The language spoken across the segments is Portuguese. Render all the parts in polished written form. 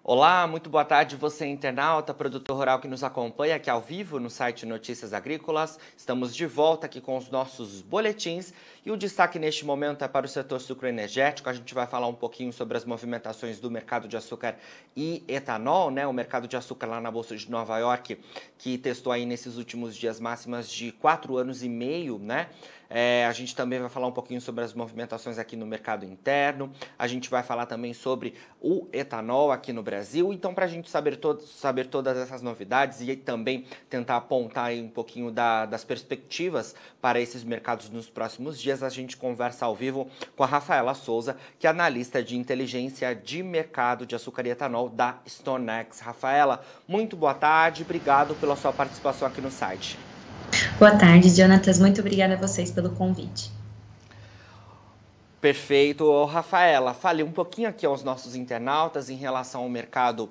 Olá, muito boa tarde, você internauta, produtor rural que nos acompanha aqui ao vivo no site Notícias Agrícolas. Estamos de volta aqui com os nossos boletins e o destaque neste momento é para o setor sucroenergético. A gente vai falar um pouquinho sobre as movimentações do mercado de açúcar e etanol, né? O mercado de açúcar lá na Bolsa de Nova York, que testou aí nesses últimos dias máximas de 4 anos e meio, né? A gente também vai falar um pouquinho sobre as movimentações aqui no mercado interno. A gente vai falar também sobre o etanol aqui no Brasil. Então, para a gente saber todas essas novidades e também tentar apontar aí um pouquinho das perspectivas para esses mercados nos próximos dias, a gente conversa ao vivo com a Rafaela Souza, que é analista de inteligência de mercado de açúcar e etanol da StoneX. Rafaela, muito boa tarde, obrigado pela sua participação aqui no site. Boa tarde, Jonatas. Muito obrigada a vocês pelo convite. Perfeito. Rafaela, fale um pouquinho aqui aos nossos internautas em relação ao mercado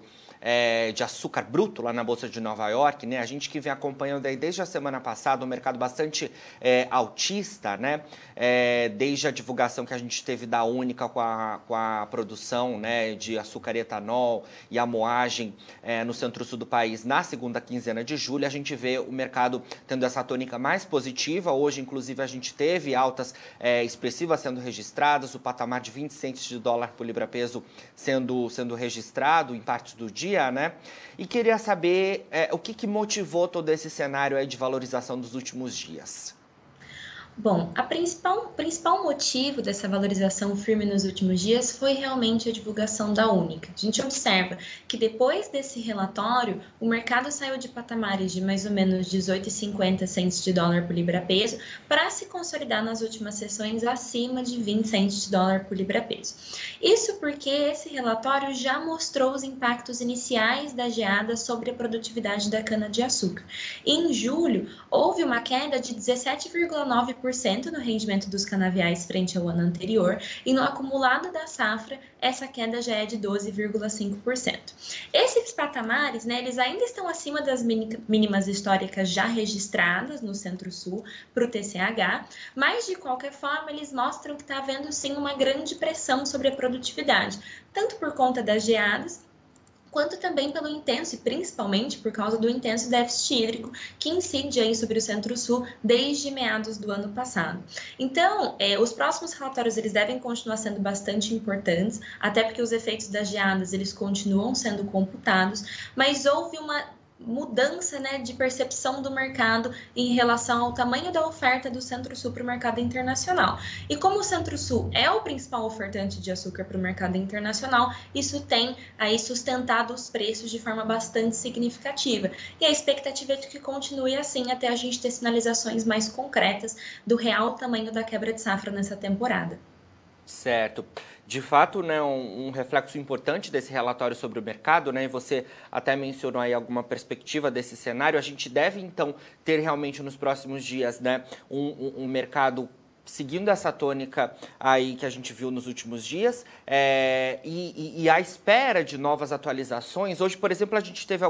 de açúcar bruto lá na Bolsa de Nova York, né? A gente que vem acompanhando aí desde a semana passada um mercado bastante altista, né? Desde a divulgação que a gente teve da Única com a produção, né, de açúcar e etanol e a moagem no centro-sul do país na segunda quinzena de julho, a gente vê o mercado tendo essa tônica mais positiva. Hoje, inclusive, a gente teve altas expressivas sendo registradas, o patamar de 20 centes de dólar por libra-peso sendo registrado em parte do dia, né? E queria saber o que motivou todo esse cenário aí de valorização dos últimos dias. Bom, o principal motivo dessa valorização firme nos últimos dias foi realmente a divulgação da Única. A gente observa que depois desse relatório, o mercado saiu de patamares de mais ou menos 18,50 centes de dólar por libra-peso para se consolidar nas últimas sessões acima de 20 centes de dólar por libra-peso. Isso porque esse relatório já mostrou os impactos iniciais da geada sobre a produtividade da cana-de-açúcar. Em julho, houve uma queda de 17,9% no rendimento dos canaviais frente ao ano anterior, e no acumulado da safra, essa queda já é de 12,5%. Esses patamares, né, eles ainda estão acima das mínimas históricas já registradas no Centro-Sul para o TCH, mas de qualquer forma eles mostram que está havendo sim uma grande pressão sobre a produtividade, tanto por conta das geadas, quanto também pelo intenso, e principalmente por causa do intenso déficit hídrico que incide aí sobre o Centro-Sul desde meados do ano passado. Então, os próximos relatórios eles devem continuar sendo bastante importantes, até porque os efeitos das geadas eles continuam sendo computados, mas houve uma mudança, né, de percepção do mercado em relação ao tamanho da oferta do Centro-Sul para o mercado internacional. E como o Centro-Sul é o principal ofertante de açúcar para o mercado internacional, isso tem aí sustentado os preços de forma bastante significativa. E a expectativa é de que continue assim até a gente ter sinalizações mais concretas do real tamanho da quebra de safra nessa temporada. Certo. De fato, né, um reflexo importante desse relatório sobre o mercado, né, e você até mencionou aí alguma perspectiva desse cenário. A gente deve, então, ter realmente nos próximos dias, né, um mercado seguindo essa tônica aí que a gente viu nos últimos dias, e à espera de novas atualizações. Hoje, por exemplo, a gente teve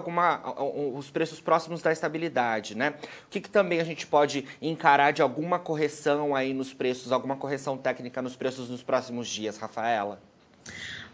os preços próximos da estabilidade, né? O que também a gente pode encarar de alguma correção aí nos preços, alguma correção técnica nos preços nos próximos dias, Rafaela?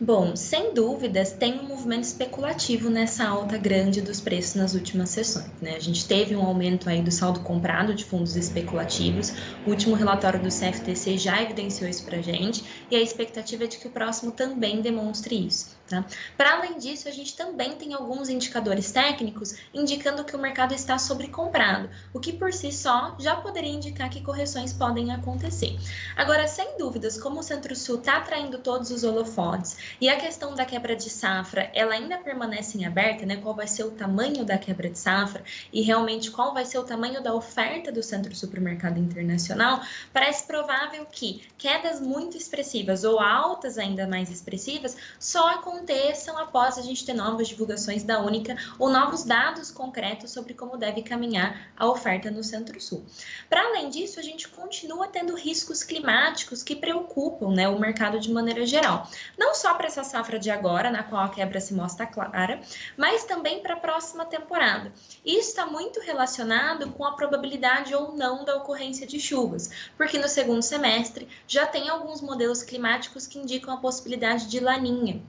Bom, sem dúvidas, tem um movimento especulativo nessa alta grande dos preços nas últimas sessões, né? A gente teve um aumento aí do saldo comprado de fundos especulativos, o último relatório do CFTC já evidenciou isso pra gente, e a expectativa é de que o próximo também demonstre isso, tá? Para além disso, a gente também tem alguns indicadores técnicos indicando que o mercado está sobrecomprado, o que por si só já poderia indicar que correções podem acontecer. Agora, sem dúvidas, como o Centro-Sul está atraindo todos os holofotes, e a questão da quebra de safra, ela ainda permanece em aberta, né? Qual vai ser o tamanho da quebra de safra e realmente qual vai ser o tamanho da oferta do Centro-Sul para o mercado internacional, parece provável que quedas muito expressivas ou altas ainda mais expressivas só aconteçam após a gente ter novas divulgações da Única ou novos dados concretos sobre como deve caminhar a oferta no Centro-Sul. Para além disso, a gente continua tendo riscos climáticos que preocupam, né, o mercado de maneira geral. Não só para essa safra de agora, na qual a quebra se mostra clara, mas também para a próxima temporada. Isso está muito relacionado com a probabilidade ou não da ocorrência de chuvas, porque no segundo semestre já tem alguns modelos climáticos que indicam a possibilidade de laninha.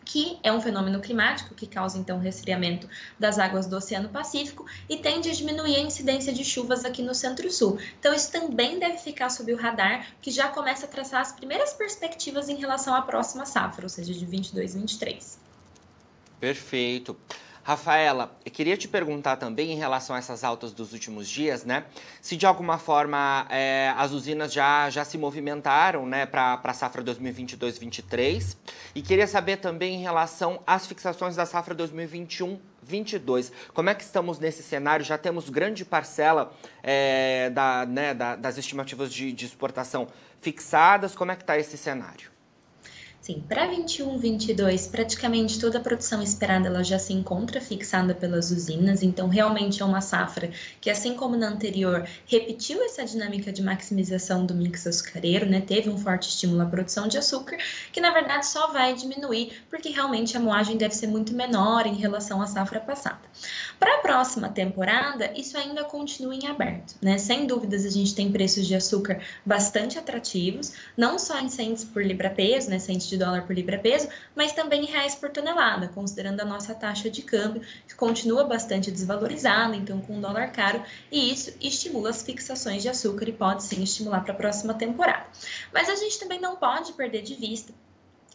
que é um fenômeno climático que causa, então, resfriamento das águas do Oceano Pacífico e tende a diminuir a incidência de chuvas aqui no Centro-Sul. Então, isso também deve ficar sob o radar, que já começa a traçar as primeiras perspectivas em relação à próxima safra, ou seja, de 22 e 23. Perfeito. Rafaela, eu queria te perguntar também em relação a essas altas dos últimos dias, né? Se de alguma forma as usinas já se movimentaram, né, para a safra 2022-23. E queria saber também em relação às fixações da safra 2021-22. Como é que estamos nesse cenário? Já temos grande parcela das estimativas de exportação fixadas. Como é que está esse cenário? Sim, para 21, 22, praticamente toda a produção esperada ela já se encontra fixada pelas usinas, então realmente é uma safra que, assim como na anterior, repetiu essa dinâmica de maximização do mix açucareiro, né? Teve um forte estímulo à produção de açúcar, que na verdade só vai diminuir, porque realmente a moagem deve ser muito menor em relação à safra passada. Para a próxima temporada, isso ainda continua em aberto, né? Sem dúvidas, a gente tem preços de açúcar bastante atrativos, não só em centes por libra-peso, né? Centes de dólar por libra-peso, mas também em reais por tonelada, considerando a nossa taxa de câmbio, que continua bastante desvalorizada, então com um dólar caro, e isso estimula as fixações de açúcar e pode sim estimular para a próxima temporada. Mas a gente também não pode perder de vista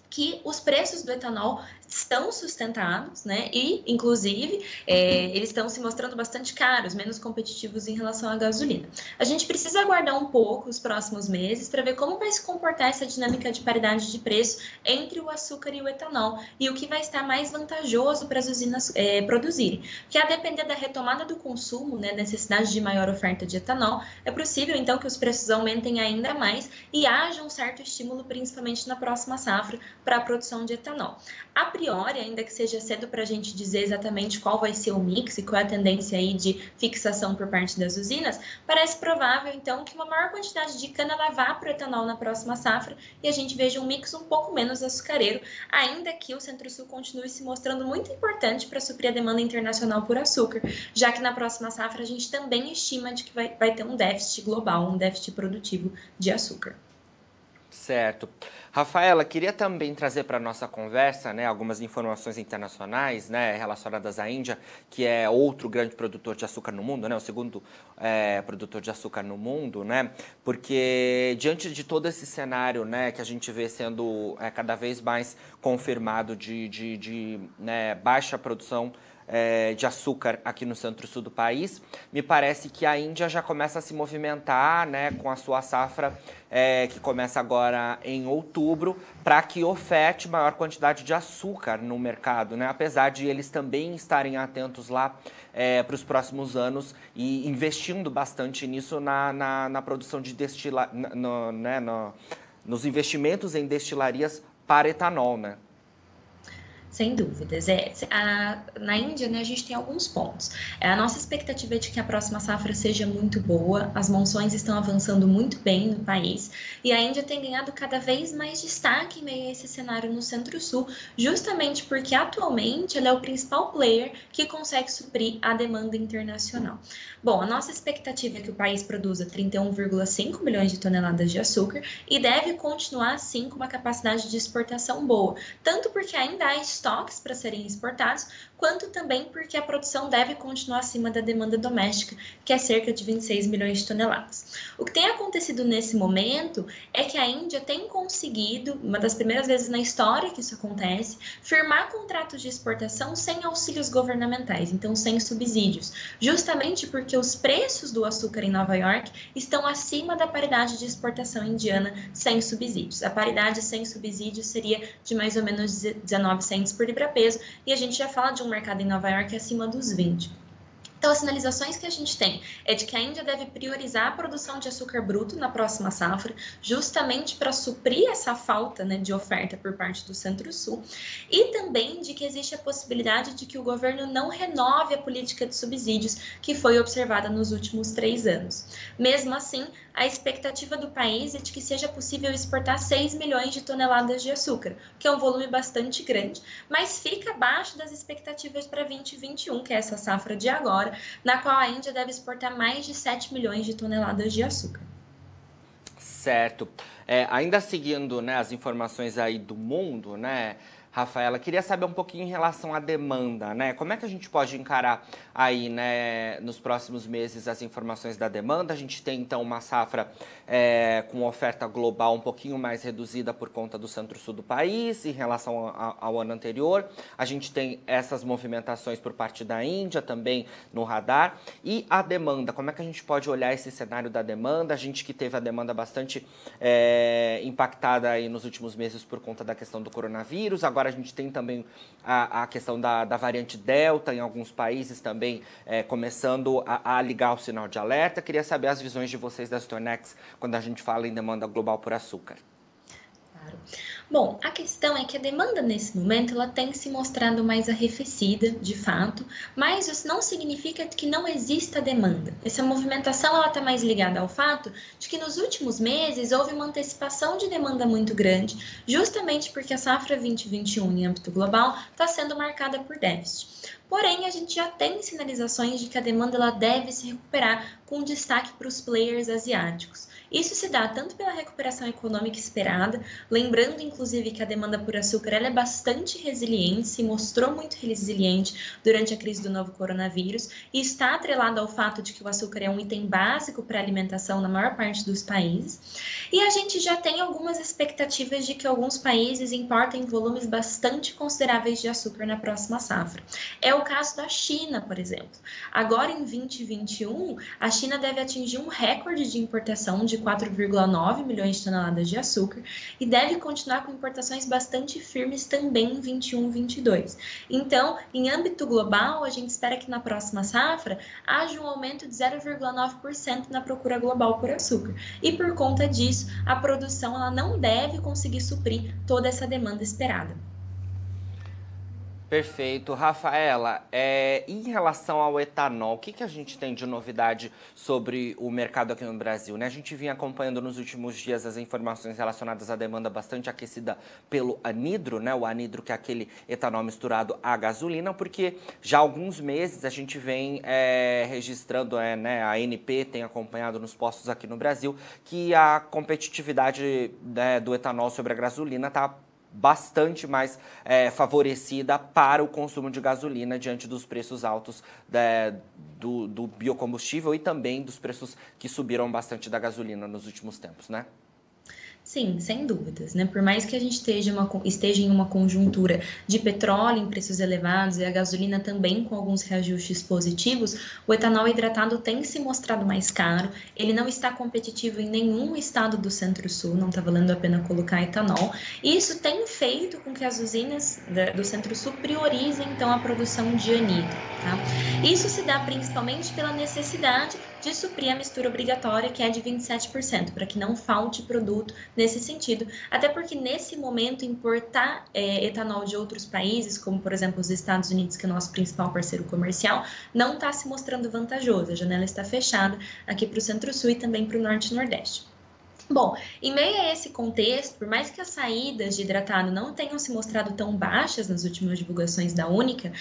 que os preços do etanol estão sustentados, né? E, inclusive, eles estão se mostrando bastante caros, menos competitivos em relação à gasolina. A gente precisa aguardar um pouco os próximos meses para ver como vai se comportar essa dinâmica de paridade de preço entre o açúcar e o etanol e o que vai estar mais vantajoso para as usinas produzirem. Porque a depender da retomada do consumo, né, necessidade de maior oferta de etanol, é possível, então, que os preços aumentem ainda mais e haja um certo estímulo, principalmente na próxima safra, para a produção de etanol. A priori, ainda que seja cedo para a gente dizer exatamente qual vai ser o mix e qual é a tendência aí de fixação por parte das usinas, parece provável, então, que uma maior quantidade de cana vá para o etanol na próxima safra e a gente veja um mix um pouco menos açucareiro, ainda que o Centro-Sul continue se mostrando muito importante para suprir a demanda internacional por açúcar, já que na próxima safra a gente também estima de que vai ter um déficit global, um déficit produtivo de açúcar. Certo. Rafaela, queria também trazer para a nossa conversa, né, algumas informações internacionais, né, relacionadas à Índia, que é outro grande produtor de açúcar no mundo, né, o segundo produtor de açúcar no mundo, né, porque diante de todo esse cenário, né, que a gente vê sendo cada vez mais confirmado de baixa produção de açúcar aqui no centro-sul do país, me parece que a Índia já começa a se movimentar, né, com a sua safra que começa agora em outubro, para que oferte maior quantidade de açúcar no mercado, né? Apesar de eles também estarem atentos lá para os próximos anos e investindo bastante nisso na produção de nos investimentos em destilarias para etanol, né? Sem dúvidas. Na Índia, né, a gente tem alguns pontos. A nossa expectativa é de que a próxima safra seja muito boa, as monções estão avançando muito bem no país e a Índia tem ganhado cada vez mais destaque em meio a esse cenário no Centro-Sul, justamente porque atualmente ela é o principal player que consegue suprir a demanda internacional. Bom, a nossa expectativa é que o país produza 31,5 milhões de toneladas de açúcar e deve continuar assim com uma capacidade de exportação boa, tanto porque ainda há estoques para serem exportados, quanto também porque a produção deve continuar acima da demanda doméstica, que é cerca de 26 milhões de toneladas. O que tem acontecido nesse momento é que a Índia tem conseguido, uma das primeiras vezes na história que isso acontece, firmar contratos de exportação sem auxílios governamentais, então sem subsídios, justamente porque os preços do açúcar em Nova York estão acima da paridade de exportação indiana sem subsídios. A paridade sem subsídios seria de mais ou menos 19 cents por libra-peso, e a gente já fala de um mercado em Nova York acima dos 20. Então, as sinalizações que a gente tem é de que a Índia deve priorizar a produção de açúcar bruto na próxima safra, justamente para suprir essa falta, né, de oferta por parte do Centro-Sul, e também de que existe a possibilidade de que o governo não renove a política de subsídios que foi observada nos últimos 3 anos. Mesmo assim, a expectativa do país é de que seja possível exportar 6 milhões de toneladas de açúcar, que é um volume bastante grande, mas fica abaixo das expectativas para 2021, que é essa safra de agora, na qual a Índia deve exportar mais de 7 milhões de toneladas de açúcar. Certo. Ainda seguindo, né, as informações aí do mundo, né, Rafaela. Queria saber um pouquinho em relação à demanda, né? Como é que a gente pode encarar aí, né, nos próximos meses as informações da demanda? A gente tem, então, uma safra com oferta global um pouquinho mais reduzida por conta do centro-sul do país em relação ao ano anterior. A gente tem essas movimentações por parte da Índia também no radar. E a demanda, como é que a gente pode olhar esse cenário da demanda? A gente que teve a demanda bastante impactada aí nos últimos meses por conta da questão do coronavírus. Agora a gente tem também a questão da variante Delta em alguns países também começando a ligar o sinal de alerta. Queria saber as visões de vocês da Stonex quando a gente fala em demanda global por açúcar. Claro. Bom, a questão é que a demanda nesse momento ela tem se mostrado mais arrefecida, de fato, mas isso não significa que não exista demanda. Essa movimentação ela está mais ligada ao fato de que nos últimos meses houve uma antecipação de demanda muito grande, justamente porque a safra 2021 em âmbito global está sendo marcada por déficit. Porém, a gente já tem sinalizações de que a demanda ela deve se recuperar com destaque para os players asiáticos. Isso se dá tanto pela recuperação econômica esperada, lembrando inclusive que a demanda por açúcar ela é bastante resiliente, se mostrou muito resiliente durante a crise do novo coronavírus e está atrelada ao fato de que o açúcar é um item básico para a alimentação na maior parte dos países. E a gente já tem algumas expectativas de que alguns países importem volumes bastante consideráveis de açúcar na próxima safra. É o caso da China, por exemplo. Agora em 2021, a China deve atingir um recorde de importação de 4,9 milhões de toneladas de açúcar e deve continuar com importações bastante firmes também em 21 e 22. Então, em âmbito global, a gente espera que na próxima safra haja um aumento de 0,9% na procura global por açúcar. E por conta disso, a produção ela não deve conseguir suprir toda essa demanda esperada. Perfeito. Rafaela, em relação ao etanol, o que a gente tem de novidade sobre o mercado aqui no Brasil, né? A gente vinha acompanhando nos últimos dias as informações relacionadas à demanda bastante aquecida pelo anidro, né? O anidro que é aquele etanol misturado à gasolina, porque já há alguns meses a gente vem registrando, né, a ANP tem acompanhado nos postos aqui no Brasil, que a competitividade, né, do etanol sobre a gasolina está bastante mais favorecida para o consumo de gasolina diante dos preços altos do biocombustível e também dos preços que subiram bastante da gasolina nos últimos tempos, né? Sim, sem dúvidas, né? Por mais que a gente esteja em uma conjuntura de petróleo em preços elevados e a gasolina também com alguns reajustes positivos, o etanol hidratado tem se mostrado mais caro, ele não está competitivo em nenhum estado do Centro-Sul, não está valendo a pena colocar etanol, e isso tem feito com que as usinas do Centro-Sul priorizem, então, a produção de anidro, tá? Isso se dá principalmente pela necessidade de suprir a mistura obrigatória, que é de 27%, para que não falte produto nesse sentido. Até porque, nesse momento, importar etanol de outros países, como, por exemplo, os Estados Unidos, que é o nosso principal parceiro comercial, não está se mostrando vantajoso. A janela está fechada aqui para o Centro-Sul e também para o Norte e Nordeste. Bom, em meio a esse contexto, por mais que as saídas de hidratado não tenham se mostrado tão baixas nas últimas divulgações da Única,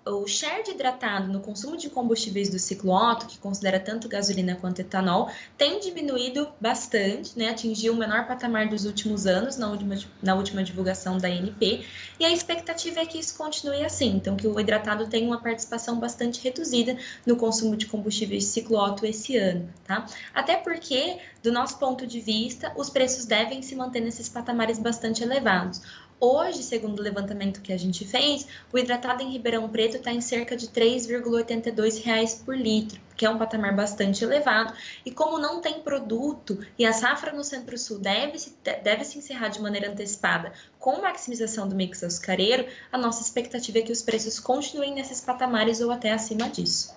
o share de hidratado no consumo de combustíveis do ciclo Otto, que considera tanto gasolina quanto etanol, tem diminuído bastante, né? Atingiu o menor patamar dos últimos anos na última divulgação da ANP, e a expectativa é que isso continue assim, então que o hidratado tenha uma participação bastante reduzida no consumo de combustíveis de ciclo Otto esse ano, tá? Até porque, do nosso ponto de vista, os preços devem se manter nesses patamares bastante elevados. Hoje, segundo o levantamento que a gente fez, o hidratado em Ribeirão Preto está em cerca de R$ 3,82 por litro, que é um patamar bastante elevado. E como não tem produto e a safra no Centro-Sul deve se encerrar de maneira antecipada com maximização do mix açucareiro, a nossa expectativa é que os preços continuem nesses patamares ou até acima disso.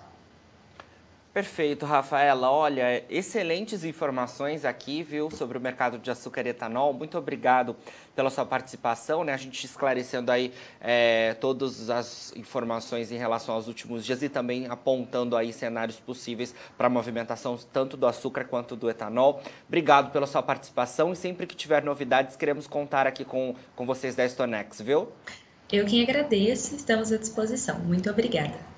Perfeito, Rafaela. Olha, excelentes informações aqui, viu, sobre o mercado de açúcar e etanol. Muito obrigado pela sua participação, né? A gente esclarecendo aí todas as informações em relação aos últimos dias e também apontando aí cenários possíveis para a movimentação tanto do açúcar quanto do etanol. Obrigado pela sua participação e sempre que tiver novidades, queremos contar aqui com vocês da Stonex, viu? Eu quem agradeço, estamos à disposição. Muito obrigada.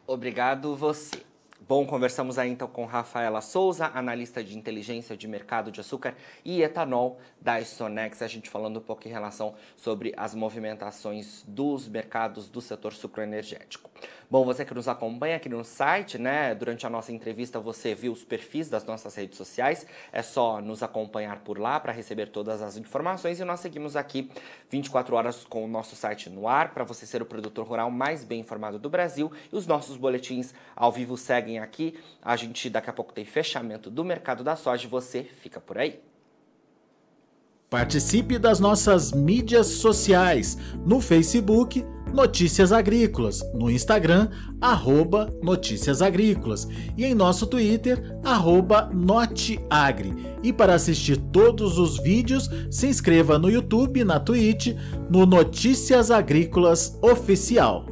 Obrigado você. Bom, conversamos aí então com Rafaela Souza, analista de inteligência de mercado de açúcar e etanol da Stonex, a gente falando um pouco em relação sobre as movimentações dos mercados do setor sucroenergético. Bom, você que nos acompanha aqui no site, né, durante a nossa entrevista você viu os perfis das nossas redes sociais, é só nos acompanhar por lá para receber todas as informações e nós seguimos aqui 24 horas com o nosso site no ar para você ser o produtor rural mais bem informado do Brasil e os nossos boletins ao vivo seguem aqui. A gente daqui a pouco tem fechamento do mercado da soja e você fica por aí. Participe das nossas mídias sociais, no Facebook, Notícias Agrícolas, no Instagram, @Notícias Agrícolas e em nosso Twitter, @Noteagri. E para assistir todos os vídeos, se inscreva no YouTube, na Twitch, no Notícias Agrícolas Oficial.